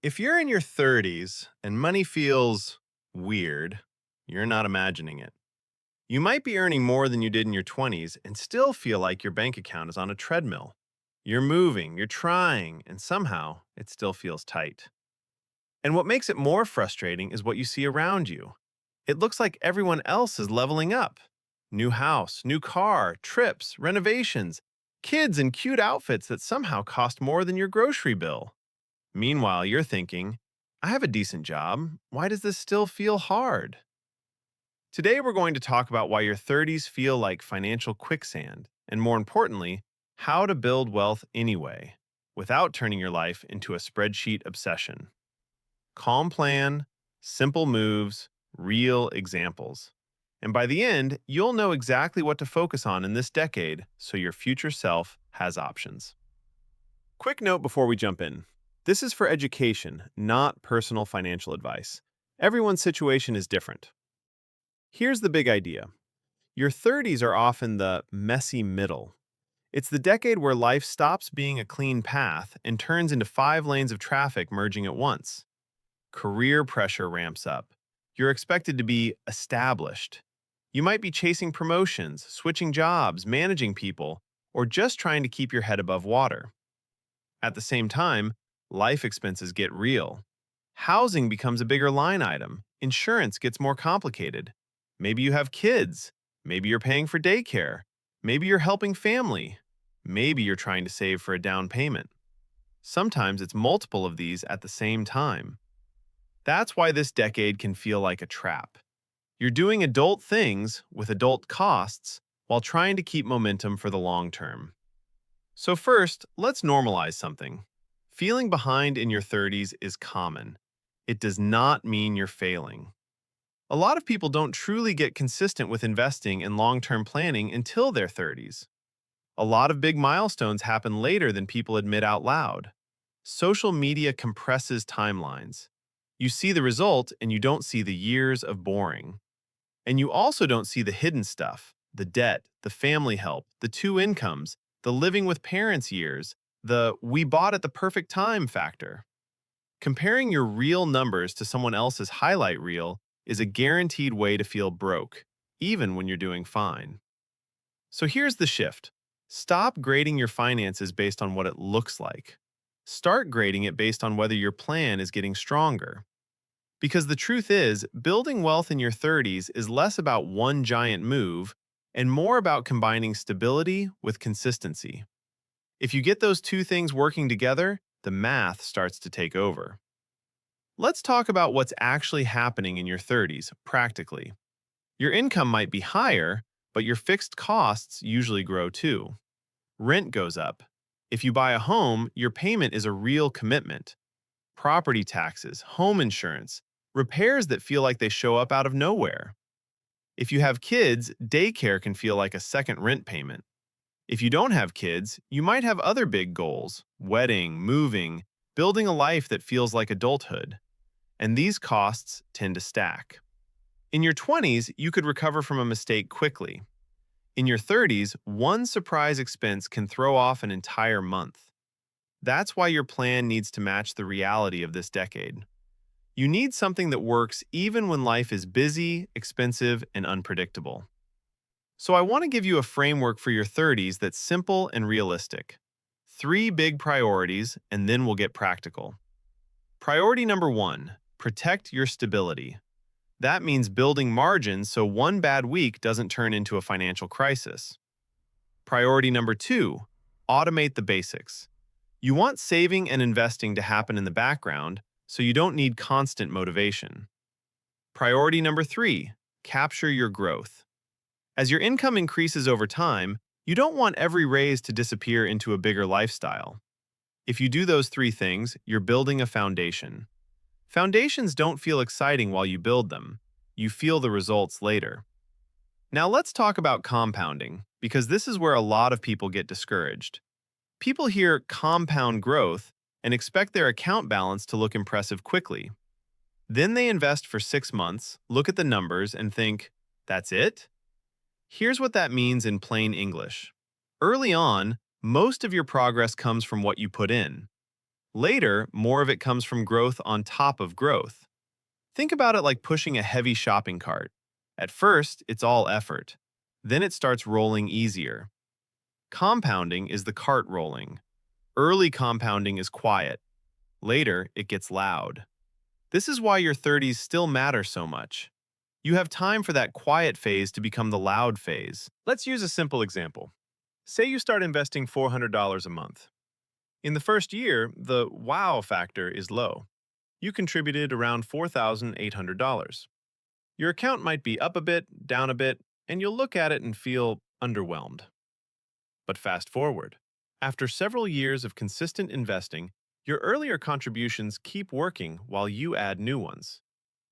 If you're in your 30s and money feels weird, you're not imagining it. You might be earning more than you did in your 20s and still feel like your bank account is on a treadmill. You're moving, you're trying, and somehow it still feels tight. And what makes it more frustrating is what you see around you. It looks like everyone else is leveling up. New house, new car, trips, renovations, kids in cute outfits that somehow cost more than your grocery bill. Meanwhile, you're thinking, I have a decent job. Why does this still feel hard? Today, we're going to talk about why your 30s feel like financial quicksand, and more importantly, how to build wealth anyway, without turning your life into a spreadsheet obsession. Calm plan, simple moves, real examples. And by the end, you'll know exactly what to focus on in this decade so your future self has options. Quick note before we jump in. This is for education, not personal financial advice. Everyone's situation is different. Here's the big idea. Your 30s are often the messy middle. It's the decade where life stops being a clean path and turns into 5 lanes of traffic merging at once. Career pressure ramps up. You're expected to be established. You might be chasing promotions, switching jobs, managing people, or just trying to keep your head above water. At the same time, life expenses get real. Housing becomes a bigger line item. Insurance gets more complicated. Maybe you have kids. Maybe you're paying for daycare. Maybe you're helping family. Maybe you're trying to save for a down payment. Sometimes it's multiple of these at the same time. That's why this decade can feel like a trap. You're doing adult things with adult costs while trying to keep momentum for the long term. So first, let's normalize something. Feeling behind in your 30s is common. It does not mean you're failing. A lot of people don't truly get consistent with investing and long-term planning until their 30s. A lot of big milestones happen later than people admit out loud. Social media compresses timelines. You see the result and you don't see the years of boring. And you also don't see the hidden stuff, the debt, the family help, the two incomes, the living with parents years, the we bought at the perfect time factor. Comparing your real numbers to someone else's highlight reel is a guaranteed way to feel broke, even when you're doing fine. So here's the shift. Stop grading your finances based on what it looks like. Start grading it based on whether your plan is getting stronger. Because the truth is, building wealth in your 30s is less about one giant move and more about combining stability with consistency. If you get those two things working together, the math starts to take over. Let's talk about what's actually happening in your 30s, practically. Your income might be higher, but your fixed costs usually grow too. Rent goes up. If you buy a home, your payment is a real commitment. Property taxes, home insurance, repairs that feel like they show up out of nowhere. If you have kids, daycare can feel like a second rent payment. If you don't have kids, you might have other big goals: wedding, moving, building a life that feels like adulthood. And these costs tend to stack. In your 20s, you could recover from a mistake quickly. In your 30s, one surprise expense can throw off an entire month. That's why your plan needs to match the reality of this decade. You need something that works even when life is busy, expensive, and unpredictable. So I want to give you a framework for your 30s that's simple and realistic. 3 big priorities, and then we'll get practical. Priority number 1, protect your stability. That means building margins so one bad week doesn't turn into a financial crisis. Priority number 2, automate the basics. You want saving and investing to happen in the background so you don't need constant motivation. Priority number 3, capture your growth. As your income increases over time, you don't want every raise to disappear into a bigger lifestyle. If you do those 3 things, you're building a foundation. Foundations don't feel exciting while you build them. You feel the results later. Now let's talk about compounding, because this is where a lot of people get discouraged. People hear compound growth and expect their account balance to look impressive quickly. Then they invest for 6 months, look at the numbers, and think, that's it? Here's what that means in plain English. Early on, most of your progress comes from what you put in. Later, more of it comes from growth on top of growth. Think about it like pushing a heavy shopping cart. At first, it's all effort. Then it starts rolling easier. Compounding is the cart rolling. Early compounding is quiet. Later, it gets loud. This is why your 30s still matter so much. You have time for that quiet phase to become the loud phase. Let's use a simple example. Say you start investing $400 a month. In the first year, the wow factor is low. You contributed around $4,800. Your account might be up a bit, down a bit, and you'll look at it and feel underwhelmed. But fast forward. After several years of consistent investing, your earlier contributions keep working while you add new ones.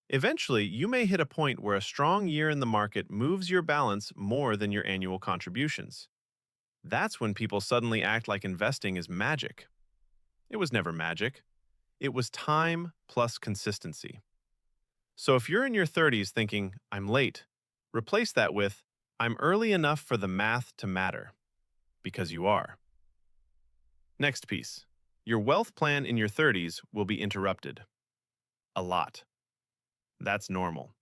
Eventually, you may hit a point where a strong year in the market moves your balance more than your annual contributions. That's when people suddenly act like investing is magic. It was never magic. It was time plus consistency. So if you're in your 30s thinking, I'm late, replace that with, I'm early enough for the math to matter. Because you are. Next piece. Your wealth plan in your 30s will be interrupted. A lot. That's normal.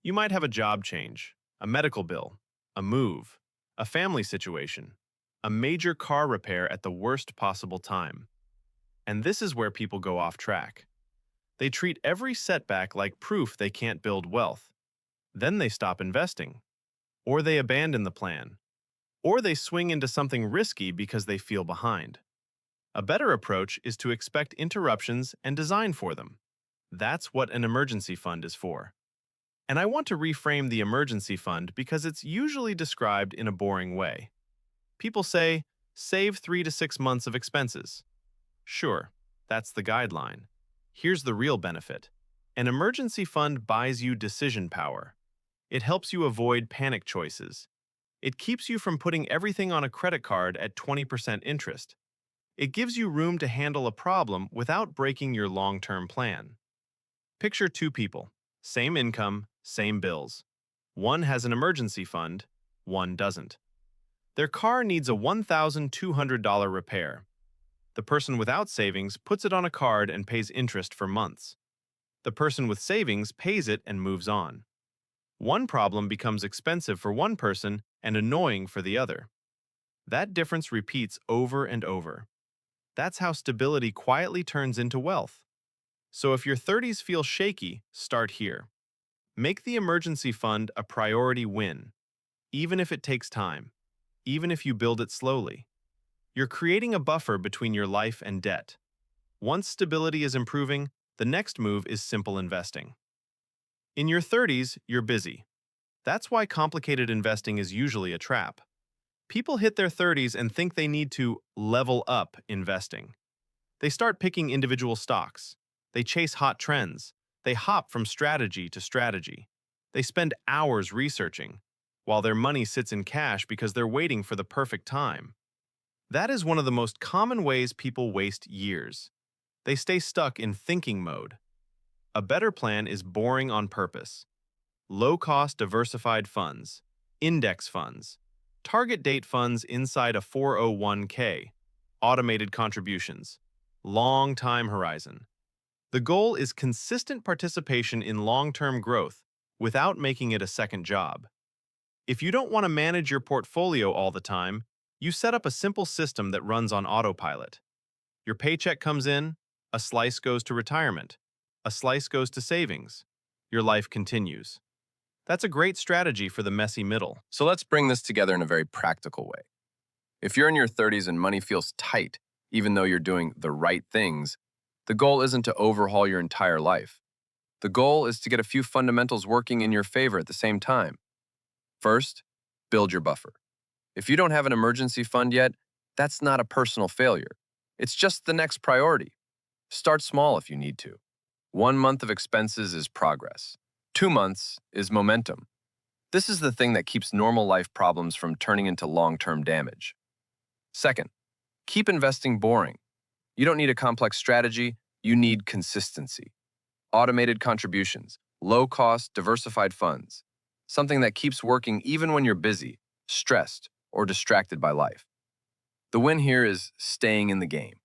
You might have a job change, a medical bill, a move, a family situation, a major car repair at the worst possible time. And this is where people go off track. They treat every setback like proof they can't build wealth. Then they stop investing. Or they abandon the plan. Or they swing into something risky because they feel behind. A better approach is to expect interruptions and design for them. That's what an emergency fund is for. And I want to reframe the emergency fund because it's usually described in a boring way. People say, save 3 to 6 months of expenses. Sure, that's the guideline. Here's the real benefit. An emergency fund buys you decision power. It helps you avoid panic choices. It keeps you from putting everything on a credit card at 20% interest. It gives you room to handle a problem without breaking your long-term plan. Picture two people, same income, same bills. One has an emergency fund, one doesn't. Their car needs a $1,200 repair. The person without savings puts it on a card and pays interest for months. The person with savings pays it and moves on. One problem becomes expensive for one person and annoying for the other. That difference repeats over and over. That's how stability quietly turns into wealth. So if your 30s feel shaky, start here. Make the emergency fund a priority win, even if it takes time, even if you build it slowly. You're creating a buffer between your life and debt. Once stability is improving, the next move is simple investing. In your 30s, you're busy. That's why complicated investing is usually a trap. People hit their 30s and think they need to level up investing. They start picking individual stocks. They chase hot trends. They hop from strategy to strategy. They spend hours researching, while their money sits in cash because they're waiting for the perfect time. That is one of the most common ways people waste years. They stay stuck in thinking mode. A better plan is boring on purpose. Low-cost diversified funds, index funds, target date funds inside a 401k, automated contributions, long time horizon. The goal is consistent participation in long-term growth without making it a second job. If you don't want to manage your portfolio all the time, you set up a simple system that runs on autopilot. Your paycheck comes in, a slice goes to retirement, a slice goes to savings. Your life continues. That's a great strategy for the messy middle. So let's bring this together in a very practical way. If you're in your 30s and money feels tight, even though you're doing the right things, the goal isn't to overhaul your entire life. The goal is to get a few fundamentals working in your favor at the same time. First, build your buffer. If you don't have an emergency fund yet, that's not a personal failure. It's just the next priority. Start small if you need to. 1 month of expenses is progress. 2 months is momentum. This is the thing that keeps normal life problems from turning into long-term damage. Second, keep investing boring. You don't need a complex strategy, you need consistency. Automated contributions, low-cost, diversified funds. Something that keeps working even when you're busy, stressed, or distracted by life. The win here is staying in the game.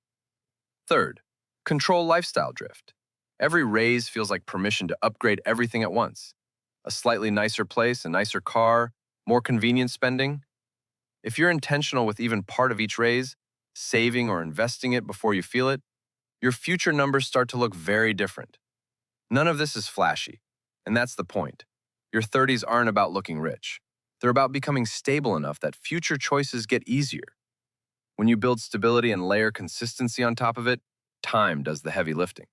Third, Control lifestyle drift. Every raise feels like permission to upgrade everything at once. A slightly nicer place, a nicer car, more convenient spending. If you're intentional with even part of each raise, saving or investing it before you feel it, your future numbers start to look very different. None of this is flashy, and that's the point. Your 30s aren't about looking rich. They're about becoming stable enough that future choices get easier. When you build stability and layer consistency on top of it, time does the heavy lifting.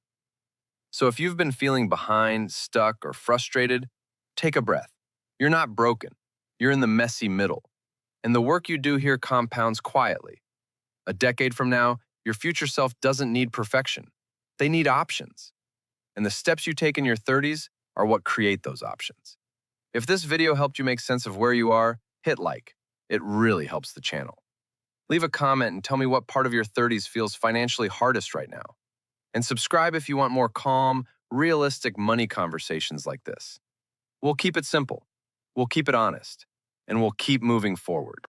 So if you've been feeling behind, stuck, or frustrated, take a breath. You're not broken. You're in the messy middle. And the work you do here compounds quietly. A decade from now, your future self doesn't need perfection. They need options. And the steps you take in your 30s are what create those options. If this video helped you make sense of where you are, hit like. It really helps the channel. Leave a comment and tell me what part of your 30s feels financially hardest right now. And subscribe if you want more calm, realistic money conversations like this. We'll keep it simple, we'll keep it honest, and we'll keep moving forward.